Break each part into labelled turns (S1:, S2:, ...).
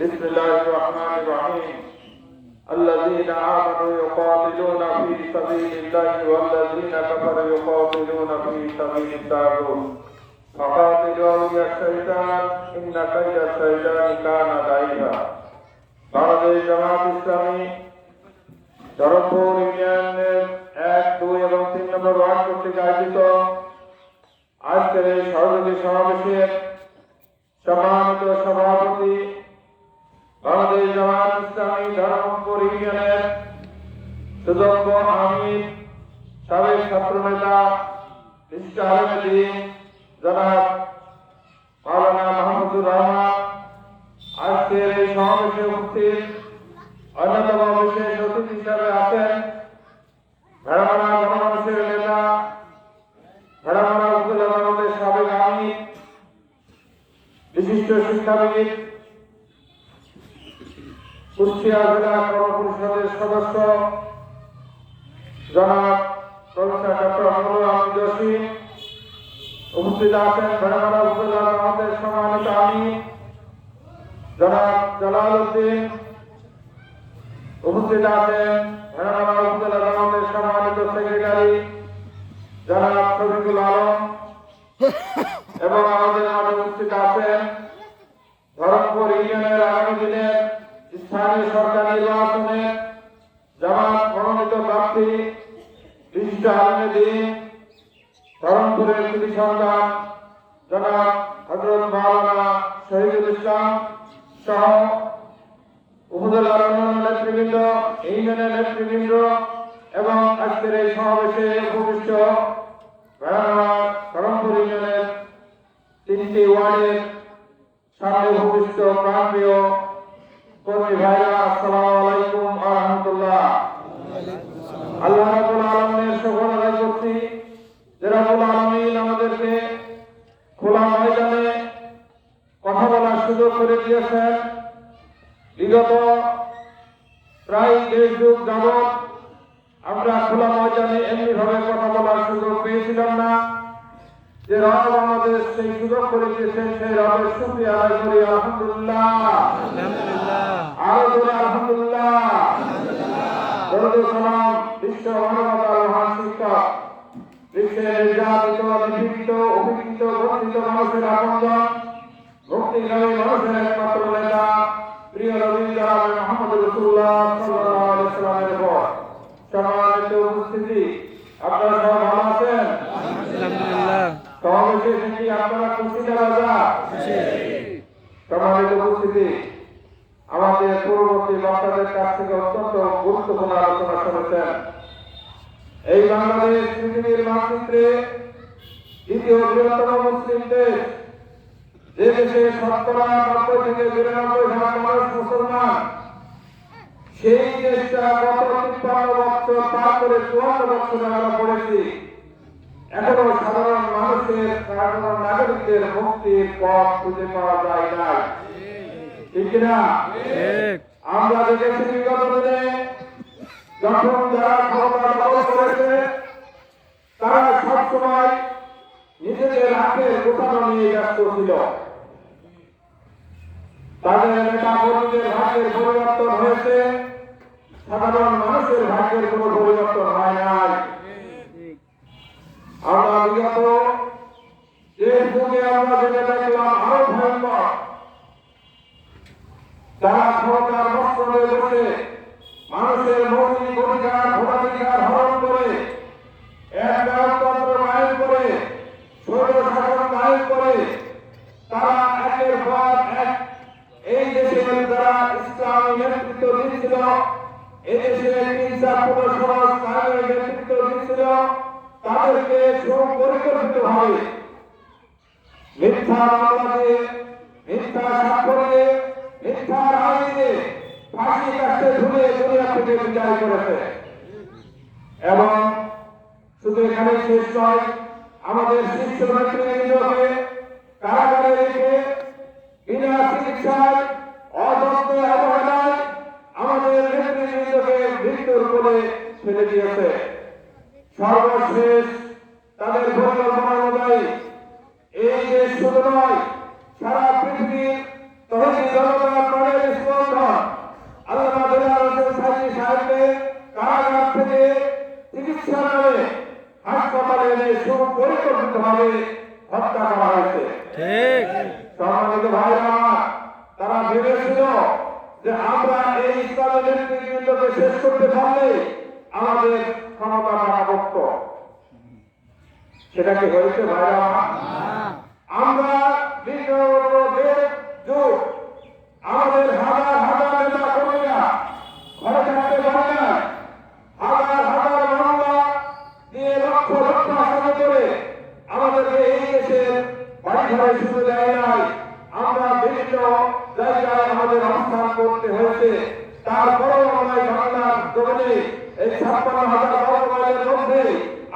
S1: بسم الله الرحمن الرحيم الذين آمنوا يقاتلون في سبيل الله والذين كفروا يقاتلون في سبيل الطاغوت فقاتلوا أولياء الشيطان إن كيد الشيطان كان ضعيفا বাংলাদেশ জামাত ইসলামী ধরমপুর ইউনিয়নের 1, 2 এবং 3 নম্বর ওয়ার্ড কর্তৃক আয়োজিত আজকের এই সহযোগী সমাবেশের সম্মানিত সভাপতি বাংলাদেশ জামাত ইসলামী ধরমপুর ইউনিয়নের সুযোগ্য আমির সাবেক ছাত্রনেতা জনাব মাওলানা মাহমুদুর রহমান আজকের এই সমাবেশে উপস্থিত অন্যতম বিশেষ অতিথি হিসাবে আছেন ভেড়ামারা গণমানুষের নেতা ভেড়ামারা উপজেলা আদালতের সাবেক আমির বিশিষ্ট শিক্ষাবিদ কুষ্টিয়া জেলা কর্মপরিষদের সদস্য জনাব প্রফেসর ডক্টর আমরুল আহমেদ জসি উপস্থিত আছেন ভেড়ামারা উপজেলা আদালতের সম্মানিত আমির জনাব জালাল উদ্দিন উপস্থিত আছেন ভেড়ামারা উপজেলা আদালতের সম্মানিত সেক্রেটারি জনাব শফিকুল আলম এবং আমাদের মাঝে উপস্থিত আছেন ধরমপুর ইউনিয়নের আগামী দিনের স্থানীয় সরকার নির্বাচনে জামাত মনোনীত প্রার্থী বিশিষ্ট আলেম দ্বীন ধরমপুরের কৃতি সন্তান জনাব হযরত মাওলানা শহীদুল ইসলাম সহ উপজেলার অন্যান্য নেতৃবৃন্দ, ইউনিয়নের নেতৃবৃন্দ এবং আজকের এই সমাবেশে উপবিষ্ট ভেড়ামারা ধরমপুর ইউনিয়নের 3টি ওয়ার্ডের সামনে উপবিষ্ট প্রাণপ্রিয় কর্মী ভাইরা, আসসালামু আলাইকুম ওয়া রাহমাতুল্লাহ। আল্লাহ রাব্বুল আলামিনের শুকর আদায় করছি যে রাব্বুল আলামিন আমাদেরকে খোলা ময়দানে কথা বলার সুযোগ করে দিয়েছেন। বিগত প্রায় 1.5 যুগ যাবৎ আমরা খোলা ময়দানে এমনিভাবে কথা বলার সুযোগ পেয়েছিলাম না। যে রব আমাদের সেই সুযোগ করে দিয়েছেন সেই রবের শুকরিয়া আদায় করি আলহামদুলিল্লাহ। আরো জোরে আলহামদুলিল্লাহ। দরুদ ও সালাম বিশ্ব মানবতার মহান শিক্ষক, বিশ্বের নির্যাতিত, নিপীড়িত, উপেক্ষিত, বঞ্চিত মানুষের আপনজন, মুক্তিকামী মানুষের একমাত্র নেতা প্রিয় নবী জনাব মুহাম্মদ রাসূলুল্লাহ সাল্লাল্লাহু আলাইহি ওয়াসাল্লামের উপর সম্মানিত উপস্থিতি, আপনারা সবাই ভালো আছেন? আলহামদুলিল্লাহ। সমাবেশে এসে আপনারা খুশি না রাজা? খুশি। সম্মানিত উপস্থিতি, আমাদের পূর্ববর্তী বক্তাদের কাছ থেকে অত্যন্ত গুরুত্বপূর্ণ আলোচনা শুনেছেন। এই বাংলাদেশ পৃথিবীর মানচিত্রে দ্বিতীয় বৃহত্তম মুসলিম দেশ, যে দেশে 90 থেকে 92% মানুষ মুসলমান, সেই দেশটা গত 53 বছর পার করে 54 বছরে আমরা পড়েছি। এখনো সাধারণ মানুষের, সাধারণ নাগরিকদের মুক্তির পথ খুঁজে পাওয়া যায় না, ঠিক না? আমরা দেখেছি বিগত দিনে যখন যারা ক্ষমতা দখল করেছে তারা সবসময় নিজেদের হাতের গোছানো নিয়ে ব্যস্ত ছিল। তাদের নেতা কর্মীদের ভাগ্যের পরিবর্তন হয়েছে, সাধারণ মানুষের ভাগ্যের কোনো পরিবর্তন হয় নাই। আমরা বিগত দেশ যুগে আমরা যেটা দেখলাম আরো ভয়ঙ্কর, যারা ক্ষমতার মস্তরে বসে মানুষের মৌলিক অধিকার, ভোটাধিকার হরণ করে, এক গণতন্ত্র কায়েম করে, স্বৈর শাসন কায়েম করে, তারা একের পর এক এই দেশে যারা ইসলামী নেতৃত্ব দিচ্ছিল, এদেশে হিংসাপূর্ণ সমাজ কায়েমের নেতৃত্ব দিচ্ছিল, তাদেরকে সুপরিকল্পিতভাবে মিথ্যা মামলা দিয়ে, মিথ্যা সাক্ষ্য দিয়ে, মিথ্যা রায় দিয়ে ফাঁসি কাটতে ঝুলে দুনিয়া থেকে বিদায় করেছে। এবং শুধু এখানে শেষ নয়, আমাদের শীর্ষ নেতৃবৃন্দকে কারাগারে রেখে বিনা চিকিৎসায়, অযত্নে, অবহেলায় আমাদের নেতৃবৃন্দকে মৃত্যুর কোলে ফেলে দিয়েছে। সর্বশেষ তাদের পরিকল্পনা অনুযায়ী এই দেশ শুধু নয়, সারা পৃথিবীর তহিদি জনতা প্রাণের হাসপাতালে এনে সুপরিকল্পিতভাবে হত্যা করা হয়েছে।
S2: ঠিক।
S1: সম্মানিত ভাইরা আমার, তারা ভেবেছিল যে আমরা এই ইসলামের নেতৃত্বকে শেষ করতে পারলে আমাদের ক্ষমতা পাকাপোক্ত। সেটা কি হয়েছে ভাইরা আমার? আমরা যুগ আমাদের হাজার হাজার নেতা কর্মীরা ঘরে থাকতে পারে না, হাজার হাজার মামলা দিয়ে লক্ষ লক্ষ আসামি করে আমাদেরকে এই দেশের বাড়ি ঘরে শুরু দেয় নাই। আমরা বিভিন্ন জায়গায় আমাদের অবস্থান করতে হয়েছে। তারপরেও আমরা বাংলার জগতে এই 56,000 বর্গ মাইলের মধ্যে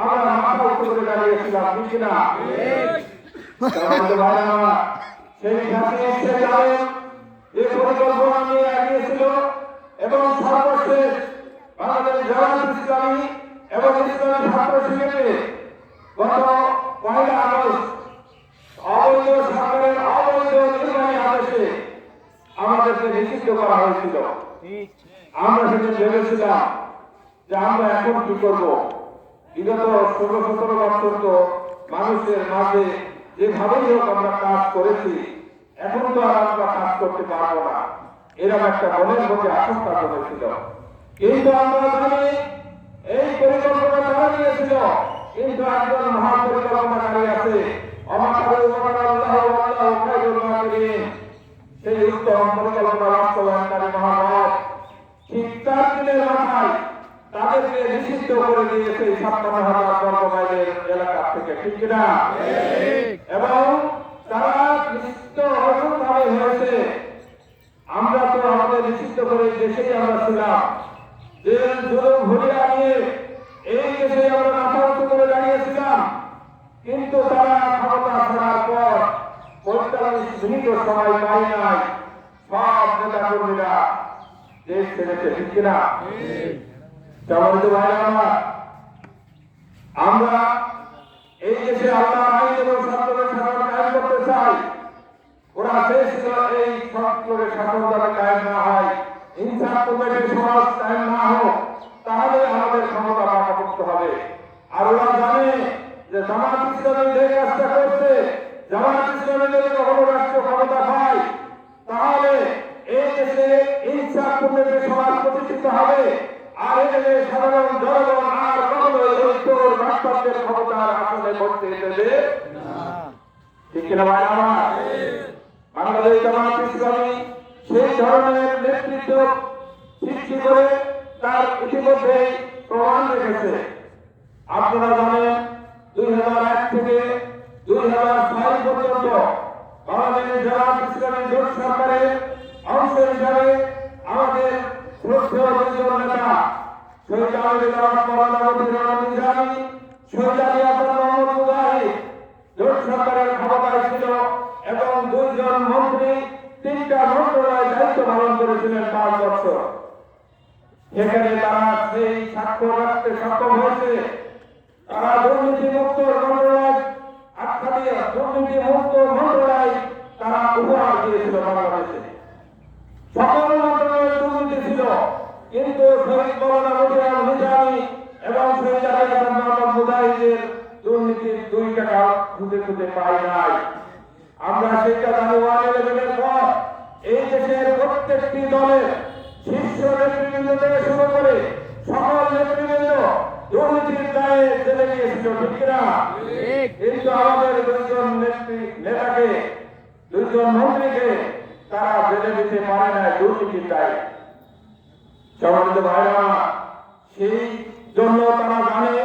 S1: আমরা মাথা উঁচু করে দাঁড়িয়েছিলাম, ঠিক কিনা? সেই ঘাটে সে জানেন এই পরিকল্পনা নিয়ে এগিয়েছিল এবং সর্বশেষ বাংলাদেশ জামাত ইসলামী এবং ইসলামী ছাত্র শিবিরকে গত 1 আগস্ট অবৈধ সরকারের অবৈধ নির্বাহী আদেশে আমাদেরকে নিষিদ্ধ করা হয়েছিল। আমরা সেদিন ভেবেছিলাম যে আমরা এখন কি করবো। বিগত 16-17 বছর তো মানুষের মাঝে যেভাবেই হোক আমরা কাজ করেছি, এখন তো আর আমরা কাজ করতে পারবো না, এরকম একটা মনের মধ্যে আশঙ্কা করেছিল। কিন্তু আমরা জানি এই পরিকল্পনা তারা নিয়েছিল, কিন্তু একজন মহা পরিকল্পনাকারী আছে, সেই উত্তম পরিকল্পনা বাস্তবায়নকারী মহাভারত ঠিক 4 দিনের মাথায় তাদেরকে নিষিদ্ধ করে দিয়েছে 56,000 বর্গ মাইলের এলাকা থেকে, ঠিক কিনা? এবং তারা নিষিদ্ধ ভাবে হয়েছে। আমরা তো আমাদের নিষিদ্ধ করে দেশেই আমরা ছিলাম, যে জুলুম ভরিয়া নিয়ে এই দেশে আমরা মাথা উঁচু করে দাঁড়িয়েছিলাম। কিন্তু তারা ক্ষমতা ছাড়ার পর 45 মিনিট সময় পায় নাই, সব নেতা কর্মীরা দেশ ছেড়েছে, ঠিক কিনা? আমরা এই দেশে আল্লাহ আইন এবং সত্যের শাসন কায়েম করতে চাই। ওরা চেয়েছিল এই সত্যের শাসন যাতে কায়েম না হয়, ইনসাফ কমিটির সমাজ কায়েম না হোক, তাহলে আমাদের ক্ষমতা পাকাপোক্ত হবে। আর ওরা জানে যে জামাত ইসলামী যে কাজটা করছে, জামাত ইসলামী যদি কখনো রাষ্ট্র ক্ষমতা পায় তাহলে এই দেশে ইনসাফ কমিটির সমাজ প্রতিষ্ঠিত হবে। আর এখানে সাধারণ জনগণ আর কখনো ঐক্যর রাষ্ট্রের ক্ষমতার আসলে করতে দেবে না, ঠিক কিনা ভাই আমার? বাংলাদেশ জামাত ইসলামী সেই ধরনের নেতৃত্ব সৃষ্টি করে তার ইতিমধ্যে প্রমাণ রেখেছে। আপনারা জানেন 2001 থেকে 2006 পর্যন্ত বাংলাদেশ জামাত ইসলামী জোট সরকারের অংশ হিসাবে আমাদের শ্রদ্ধেয় দুজন নেতা শহীদ আলমী মাওলানা মতিউর নিজামী, শহীদ আলী হাসান মোহাম্মদ মুজাহিদ জোট সরকারের ক্ষমতায় ছিল এবং 2 জন মন্ত্রী 3টা মন্ত্রণালয়ে দায়িত্ব পালন করেছিলেন 5 বছর। এখানে তারা সেই সাক্ষ্য রাখতে সক্ষম হয়েছে। তারা দুর্নীতিমুক্ত মন্ত্রণালয় আখ্যা দিয়ে দুর্নীতিমুক্ত মন্ত্রণালয় তারা উপহার দিয়েছিল বাংলাদেশে। সকল মন্ত্রণালয়ে দুর্নীতি ছিল, কিন্তু শহীদ মাওলানা মতিউর নিজামী এবং শহীদ আলী হাসান মোহাম্মদ মুজাহিদের দুর্নীতির 2 টাকা খুঁজে পাই নাই। আমরা সেটা জানি 1/11-এর পর এই দেশের প্রত্যেকটি দলের শীর্ষ নেতৃবৃন্দ থেকে শুরু করে সকল নেতৃবৃন্দ দুর্নীতির দায়ে জেলে গিয়েছিল, ঠিক কিনা? কিন্তু আমাদের 2 জন নেতাকে 2 জন মন্ত্রীকে তারা জেলে দিতে পারে না দুর্নীতির দায়ে। সম্মানিত ভাইরা, সেই জন্য তারা জানে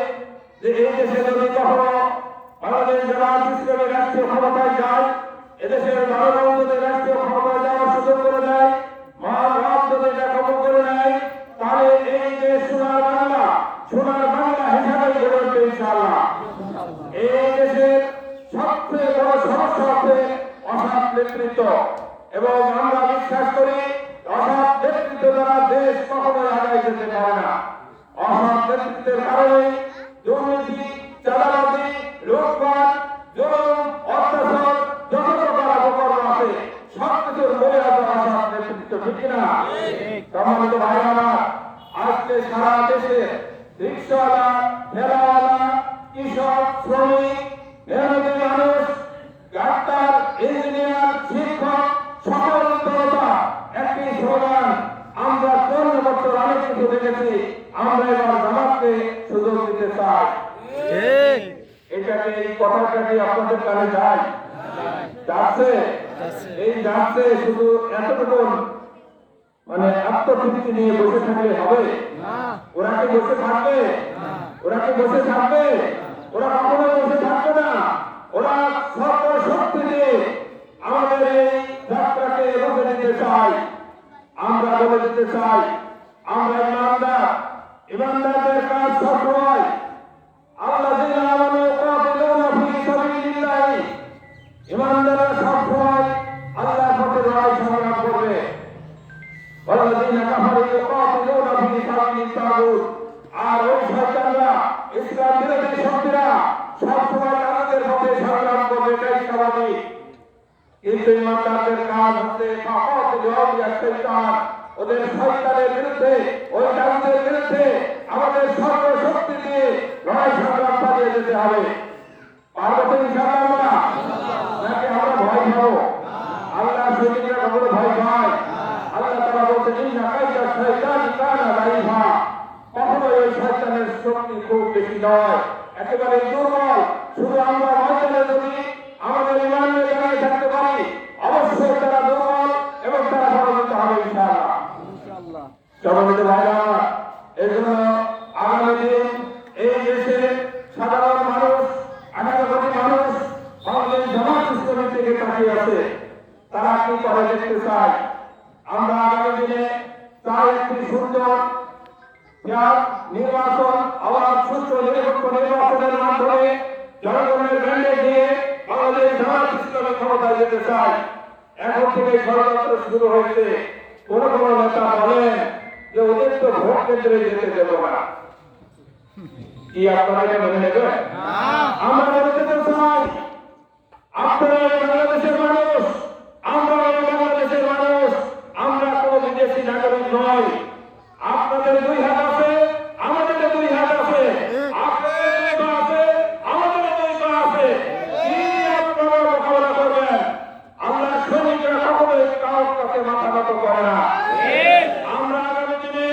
S1: যে এই দেশে যদি কখনো বাংলাদেশ জামাত ইসলামী রাষ্ট্রীয় ক্ষমতায় যায়, এদেশের জনগণ যদি রাষ্ট্রীয় ক্ষমতায় যাওয়ার সুযোগ করে দেয়, মহাভারত যদি এটা কবল করে নেয়, তাহলে এই যে সোনার বাংলা হিসাবে গড়ে উঠবে ইনশাআল্লাহ। এই দেশের সবচেয়ে বড় সমস্যা হচ্ছে অসৎ নেতৃত্ব, এবং আমরা বিশ্বাস করি অসৎ নেতৃত্ব দ্বারা দেশ কখনোই আগায় যেতে পারে না। অসৎ নেতৃত্বের কারণে দুর্নীতি, চাঁদাবাজি, লুটপাট, জুলুম, অত্যাচার, যত প্রকার অপকর্ম আছে সবকিছুর মূলে আছে অসৎ নেতৃত্ব, ঠিক কিনা? সম্মানিত ভাইরা, আজকে সারা দেশে রিক্সাওয়ালা, ঠেলাওয়ালা, কৃষক, শ্রমিক, মেহনতি মানুষ, ডাক্তার, ইঞ্জিনিয়ার, শিক্ষক, সকল জনতা একটি স্লোগান, আমরা 54 বছর অনেক কিছু দেখেছি, আমরা এবার জামাতকে সুযোগ দিতে চাই। এটাকে, এই কথাটা কি আপনাদের কানে যায়? যাচ্ছে? এই যাচ্ছে, শুধু এতটুকু মানে আত্মতৃপ্তি নিয়ে বসে থাকলে হবে? ওরা কি বসে থাকবে? ওরা কি বসে থাকবে? ওরা কখনো বসে থাকবে না। ওরা সর্বশক্তি দিয়ে আমাদের এই যাত্রাকে রুখে দিতে চাই। আমরা বলে দিতে চাই, আমরা ইমানদার, ইমানদারদের কাজ সবসময় আল্লাযীনা আমানু ইয়াকাতিলুনা ফী সাবিলিল্লাহ, ইমানদাররা সবসময় আল্লাহর পথে লড়াই সংগ্রাম করবে। ওয়াল্লাযীনা কাফারু ইয়াকাতিলুনা ফী সাবিলিত তাগুত, আর ওই শয়তানরা, ইসলাম বিরোধী শক্তিরা সবসময় তাদের পথে সংগ্রাম করবে, এটাই স্বাভাবিক। কিন্তু ইমানদারদের কাজ হচ্ছে শয়তান, ওদের শয়তানের বিরুদ্ধে, ওই তাগুতের বিরুদ্ধে আমাদের সর্বশক্তি দিয়ে লড়াই সংগ্রাম চালিয়ে যেতে হবে। পারবো তো ইনশাআল্লাহ? নাকি আমরা ভয় পাবো? আল্লাহ সৈনিকরা কখনো ভয় পায়? আল্লাহ তাআলা বলছেন, ইন্না কাইদা শাইতানি কানা দাঈফা, কখনো এই শয়তানের শক্তি খুব বেশি নয়, একেবারে দুর্বল। শুধু আমরা ময়দানে যদি আমাদের ইমান নিয়ে দাঁড়িয়ে থাকতে পারি, অবশ্যই তারা দুর্বল এবং তারা পরাজিত হবে ইনশাআল্লাহ। সম্মানিত ভাইরা, এই জন্য আগামী দিন এই দেশে সাধারণ মানুষ, 18 কোটি মানুষ বাংলাদেশ জামাত ইসলামীর দিকে তাকিয়ে আছে। তারা কি করে দেখতে চায়? আমরা আগামী দিনে চাই একটি সুন্দর নির্বাচন, আবার সুষ্ঠু নিরপেক্ষ নির্বাচনের মাধ্যমে জনগণের ম্যান্ডেট দিয়ে বাংলাদেশ জামাত ইসলামী ক্ষমতায় যেতে চায়। এখন থেকে ষড়যন্ত্র শুরু হয়েছে। কোন কোন নেতা বলেন যে ওদের তো ভোট কেন্দ্রে যেতে দেব না। কি আপনারা এটা মেনে নেবেন? আমরা মেনে নিতে চাই। আপনারা বাংলাদেশের মানুষ, আমরা বাংলাদেশের মানুষ, আমরা কোন বিদেশি নাগরিক নয়। আপনাদের 2 হাত আছে, আমাদের 2 হাত আছে, আপনাদের 2 পা আছে, আমাদের 2 পা আছে। কি আপনারা মোকাবেলা করবেন? আল্লাহ সৈনিকরা কখনোই কারোর কাছে মাথা নত করে না। আমরা আগামী দিনে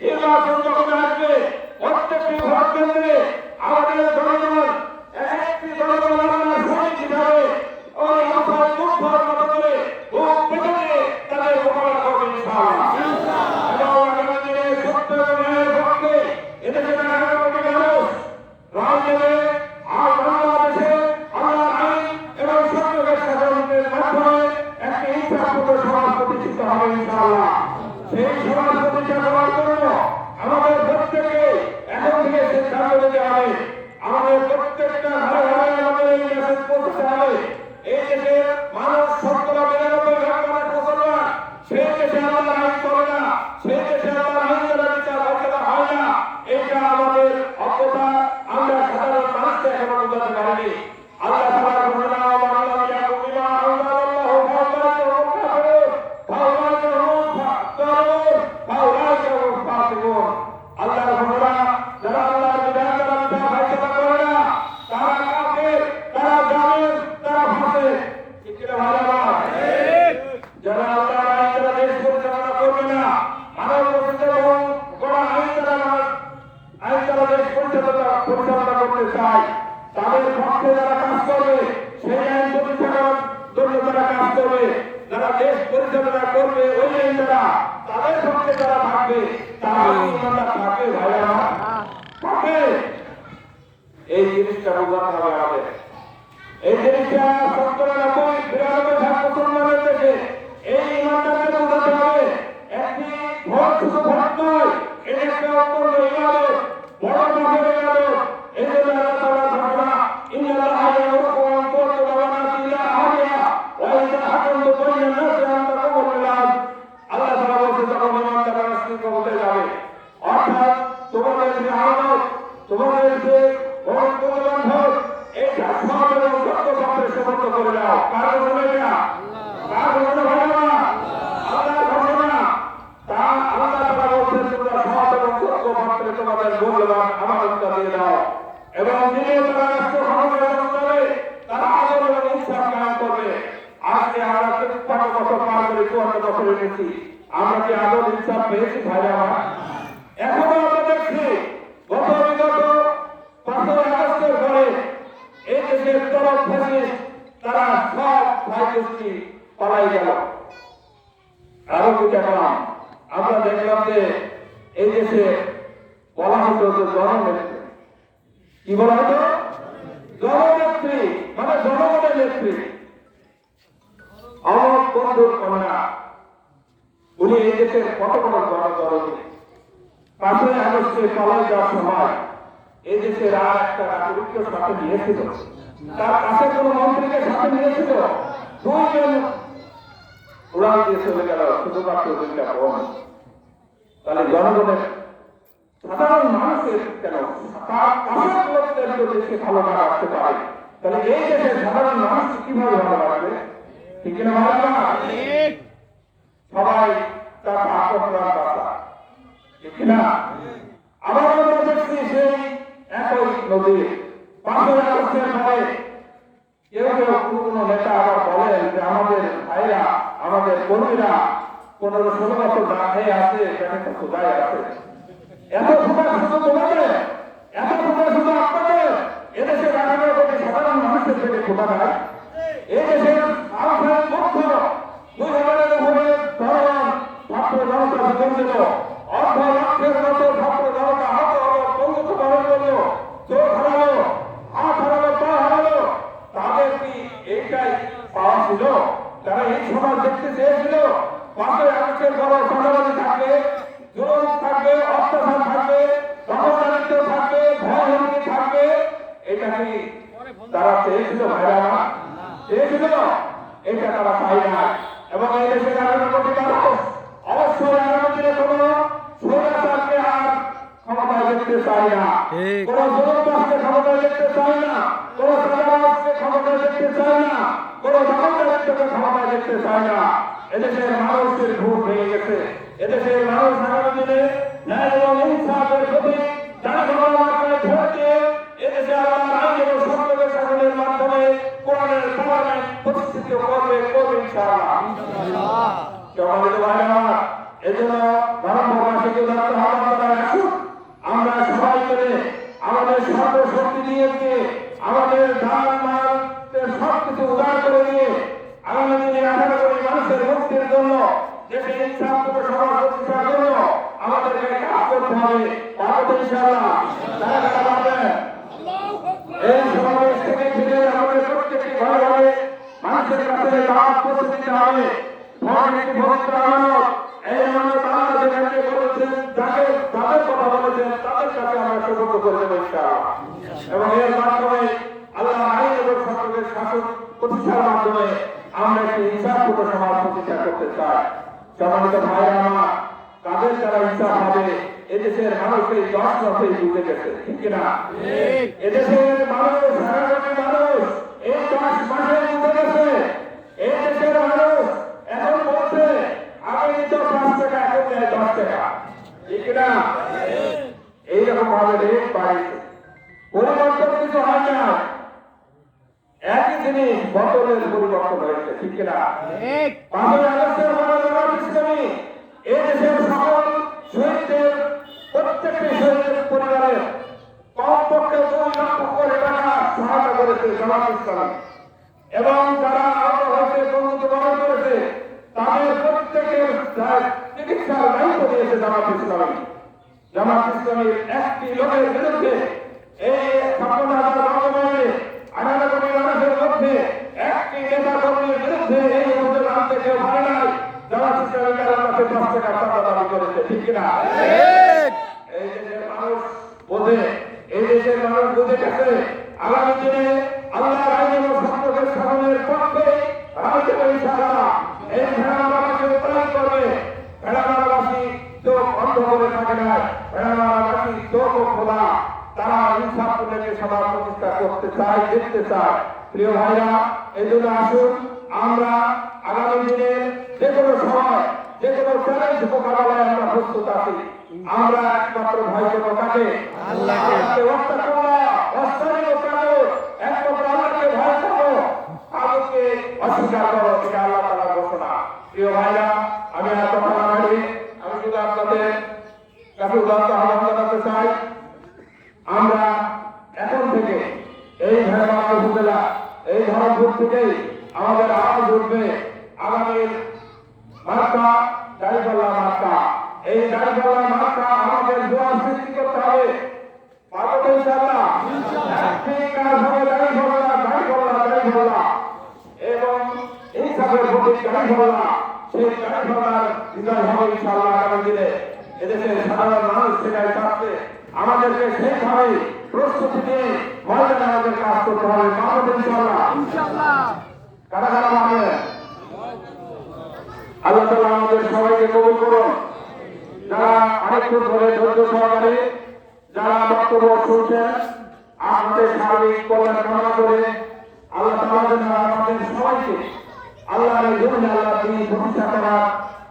S1: নির্বাচন যখন আসবে, প্রত্যেকটি ভোট কেন্দ্রে আমাদের জনগণ একটি জনগণ আল্লাহ সৈনিক হিসাবে ওই মাথায় মুখ ভরার মতো করে বুক পেতে দিয়ে তাদের মোকাবেলা করবে ইনশাআল্লাহ। এবং আগামী দিনে সত্য এবং ন্যায়ের পক্ষে এদেশের 18 কোটি মানুষ রায় দেবে। আর বাংলাদেশে আল্লাহর আইন এবং সত্যের শাসনের মাধ্যমে একটি ইনসাফপূর্ণ সমাজ প্রতিষ্ঠিত হবে ইনশাআল্লাহ। সেই সমাজ প্রতিষ্ঠা করার জন্য আমাদের প্রত্যেককে এখন থেকে সিদ্ধান্ত নিতে হবে। আমাদের প্রত্যেকটা ঘরে ঘরে আমাদের এই মেসেজ পৌঁছতে হবে। এই দেশের মানুষ 99% মানুষ মুসলমান, সেই দেশে আল্লাহর আইন চলে না, সেই দেশে আল্লাহর আইন দ্বারা বিচার ফয়সালা হয় না। এটা আমাদের অজ্ঞতা, আমরা সাধারণ মানুষকে এখনো বোঝাতে পারিনি। আল্লাহ তাআলা ঘোষণা, আল্লাহ ইয়াকুম বিমা আনজালাল্লাহু ফাউলাইকা কাফিরুন ফাউলাইকা হুম ফাসিকুন। আল্লাহর ঘোষণা, যারা আল্লাহর বিধান দ্বারা বিচার ফয়সালা করে না, তারা কাফির, তারা জালিম, তারা ফাসিক। ঠিক কি না ভাইরা? যারা আল্লাহর আইন দ্বারা দেশ পরিচালনা করবে না, মানব রচিত এবং গড়া আইন দ্বারা দেশ পরিচালনা করতে চায়, তাদের পক্ষে যারা কাজ করবে, সেই আইন প্রতিষ্ঠার জন্য যারা কাজ করবে, যারা দেশ পরিচালনা করবে ওই আইন দ্বারা, তাদের পক্ষে যারা থাকবে, তারা ইমানদার থাকবে ভাইরা, থাকবে। এই জিনিসটা বোঝাতে হবে আমাদের। এই জিনিসটা 97-92% মুসলমানের দেশে এই ইমানদারকে বোঝাতে হবে। একটি ভোট শুধু ভোট নয়, এটা একটা অত্যন্ত ইবাদত, বড় মাপের ইবাদত। এই জন্য আল্লাহ তাআলার ঘোষণা, ইন্নাল্লাহা ইয়ামুরুকুম আন তু'তুল আমানাতি ইলা আহলিহা ওয়া ইযা হাকামতুম বাইনা নাসি আন তাকুমু বিল আদল। আল্লাহ তাআলা বলেছেন, যখন ইমানদাররা রাষ্ট্রীয় ক্ষমতায় যাবে, অর্থাৎ তোমাদের যে আমানত, তোমাদের যে ভোট মূল্যবান ভোট, এটা সব এবং সত্য পথে সমর্থ করে দাও। কারণ হলো এটা করে 54 বছর এনেছি, আমরা কি আদৌ ইনসাফ পেয়েছি ভাইরা আমার? এখনো আমরা দেখছি গত বিগত 5 আগস্টের পরে এই দেশের তরফ থেকে তারা সব ভাই গোষ্ঠী পালাই গেল। আরো কি দেখলাম, আমরা দেখলাম যে এই দেশে বলা হতো যে জননেত্রী, কি বলা হতো? জননেত্রী, মানে জনগণের নেত্রী। আমার বন্ধুর কন্যা, উনি এই দেশের কত বড় জনগণী। 5 আগস্টে পালাই যাওয়ার সময় এই দেশের আর একটা নাগরিককে সাথে নিয়েছিল, তার কাছে কোনো মন্ত্রীকে সাথে নিয়েছিল, 2 জন উড়াল দিয়ে চলে গেল শুধুমাত্র 2টা বোম। তাহলে জনগণের সাধারণ মানুষের কেন তার কাছের লোকদের যদি সে ভালো না রাখতে পারে, তাহলে এই দেশের সাধারণ মানুষ কিভাবে ভালো রাখবে? ঠিক কিনা ভালো না? সবাই তার আত্মপ্রাণ বাঁচা, ঠিক কিনা? আবার আমরা দেখছি সেই একই নদী 5 আগস্টের পরে কেউ কেউ কোনো নেতা আবার বলেন যে আমাদের ভাইরা, আমাদের কর্মীরা 15-16 বছর না খেয়ে আছে, সেখানে ক্ষুধায় আছে। এত ক্ষুধা শুধু তোমাদের, এত ক্ষুধা শুধু আপনাদের। এদেশের 18 কোটি সাধারণ মানুষের পেটে ক্ষুধা নাই। এই দেশের আওয়াজ মুখ্য 2000-এর উপরে ধরন ছাত্র জনতা জীবন দিল, 1.5 লক্ষের মতো ছাত্র জনতা আহত হলো, বন্ধুত্ব বরণ করলো, চোখ হারালো, হাত হারালো, পা হারালো। তাদের কি এইটাই পাওয়া ছিল? তারা এই সমাজ দেখতে চেয়েছিল 5 আগস্টের বড় চাঁদাবাজি থাকবে, জুলুম থাকবে, অত্যাচার থাকবে, দখলদারিত্ব থাকবে, ভয় হুমকি থাকবে? এটা কি তারা চেয়েছিল ভাইরা আমার? চেয়েছিল? এটা তারা পায় না। এবং এই দেশের 18 কোটি মানুষ অবশ্যই আগামী দিনে কোনো স্বৈরাচারকে আর ক্ষমতায় দেখতে চাই না, কোনো জনতাকে ক্ষমতায় দেখতে চাই না, কোনো চাঁদাবাজকে ক্ষমতায় দেখতে চাই না, কোনো দখলদারিত্বকে ক্ষমতায় দেখতে চাই না। এদেশের মানুষের ভোট ভেঙে গেছে। এদেশের মানুষ আগামী দিনে ন্যায় এবং ইনসাফের প্রতি জনগণকে ভোট দিয়ে এদেশে আল্লাহর আইন এবং সত্যের শাসনের মাধ্যমে কোরআনের পার্লামেন্ট প্রতিষ্ঠিত করবে ইনশাআল্লাহ। সম্মানিত ভাইরা, এজন্য ভারতবাসীকে জানাতে হবে আপনারা আসুন, আমরা সবাই মিলে আমাদের সর্বশক্তি দিয়ে আমাদের দান মাল সবকিছু উদার করে দিয়ে আগামী দিনে 18 কোটি মানুষের মুক্তির জন্য, দেশে ইনসাফপূর্ণ সমাজ প্রতিষ্ঠার জন্য আমাদেরকে কাজ করতে হবে। পারবো ইনশাআল্লাহ? তারা পারবেন? এই সমাবেশ থেকে ফিরে আমাদের প্রত্যেকটি ঘরে ঘরে মানুষের কাছে দাওয়াত পৌঁছে দিতে হবে। ভোট একটি পবিত্র আমানত। এই আমানত আল্লাহ যেখানে বলেছেন, যাদের কথা বলেছেন তাদের কাছে আমরা সুযোগ করে দেবো ইনশাআল্লাহ। এবং এর মাধ্যমে আল্লাহ আইন এবং সরকারের শাসন প্রতিষ্ঠার মাধ্যমে আমরা একটি ইনসাফপূর্ণ সমাজ প্রতিষ্ঠা করতে চাই। সম্মানিত ভাইরা আমার, কাদের দ্বারা ইনসাফ হবে? এদেশের মানুষ এই 10 মাসেই বুঝে গেছে, ঠিক কিনা? এদেশের মানুষ, 18 কোটি মানুষ এই 10 মাসে বুঝে গেছে। এই দেশের মানুষ এখন বলছে আগে নিত 5 টাকা, এখন নেয় 10 টাকা, ঠিক কিনা? এইরকম ভাবে রেট বাড়ছে, পরিবর্তন কিছু হয় না। একই জিনিস বদলের পরিবর্তন হয়েছে, ঠিক কিনা? 5 আগস্টের পরে ইসলামী এই দেশের সকল শহীদদের প্রত্যেকটি শহীদের পরিবারের কমপক্ষে 2 লক্ষ করে টাকা সহায়তা করেছে জামাত ইসলামী। এবং যারা আহত হয়েছে, বন্ধুত্ব বরণ করেছে, তাদের প্রত্যেকের চিকিৎসার দায়িত্ব দিয়েছে জামাত ইসলামী। জামাত ইসলামীর একটি লোকের বিরুদ্ধে এই 56,000 বর্গমাইলে 18 কোটি মানুষের মধ্যে একটি নেতা কর্মীর বিরুদ্ধে এই অভিযোগ আনতে কেউ পারে নাই। জামাত ইসলামী কারণ 5 টাকা চাঁদা দাবি করেছে, ঠিক কিনা? এই দেশের মানুষ বোঝে, এই দেশের মানুষ বুঝে গেছে। আগামী দিনে আল্লাহর আইন এবং সত্যের শাসনের পক্ষে রাজনীতি ইনশাআল্লাহ এই ভেড়ামারাবাসী উত্তরায়ণ করবে। ভেড়ামারাবাসী চোখ বন্ধ করে থাকে না, ভেড়ামারাবাসী চোখ খোলা। তারা ইনসাফপূর্ণ সমাজ প্রতিষ্ঠা করতে চায়, দেখতে চায়। প্রিয় ভাইরা, এই জন্য আসুন আমরা আগামী দিনে যে কোনো সময়, যে কোনো চ্যালেঞ্জ মোকাবেলায় আমরা প্রস্তুত আছি। আমরা একমাত্র ভয় করবো কাকে? আল্লাহকে। একমাত্র আল্লাহকে ভয় করবো, কাউকে অস্বীকার করো, এটা আল্লাহ তাআলার ঘোষণা। প্রিয় ভাইরা, আমি আর কথা না বাড়িয়ে আমি শুধু আপনাদের কাছে উদাত্ত আহ্বান জানাতে চাই, আমরা এখন থেকে এই ভেড়ামারা উপজেলা এই ধরনপুর থেকেই আমাদের আওয়াজ উঠবে আগামীর মার্কা দাঁড়িপাল্লা মার্কা। এই দাঁড়িপাল্লা মার্কা আমাদের জোয়ার সৃষ্টি করতে হবে। পারবো ইনশাআল্লাহ? ঠিক কাজ হবে দাঁড়িপাল্লা এবং ইনসাফের প্রতি দাঁড়িপাল্লা, সেই দাঁড়িপাল্লার বিজয় হবে ইনশাআল্লাহ আগামী দিনে। এদেশের সাধারণ মানুষ সেটাই চাচ্ছে। আমাদেরকে সেইভাবে প্রস্তুতি নিয়ে ময়দানে আমাদের কাজ করতে হবে। পারবো ইনশাআল্লাহ? কারা কারা পারবে? আল্লাহ তাআলা আমাদের সবাইকে কবুল করুন। যারা আরেকটু ধরে ধৈর্য সহকারে যারা বক্তব্য শুনছেন, আপনাদের সার্বিক কল্যাণ কামনা করে আল্লাহ তাআলা যেন আমাদের সবাইকে আল্লাহর জন্য আল্লাহ তিনি প্রতিষ্ঠা করার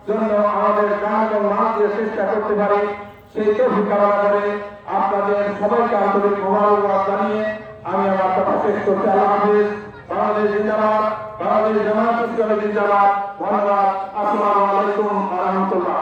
S1: জন্য আমাদের গান এবং নাচ দিয়ে চেষ্টা করতে পারি, সেই তৌফিক কামনা করে আপনাদের সবাইকে আন্তরিক মোবারকবাদ জানিয়ে আমি আমার কথা শেষ করছি। আল্লাহ হাফেজ। বাংলাদেশ জিন্দাবাদ, বাংলাদেশ জামায়াত ইসলামী জিন্দাবাদ। ধন্যবাদ। আসসালামু আলাইকুম ওয়া রাহমাতুল্লাহ।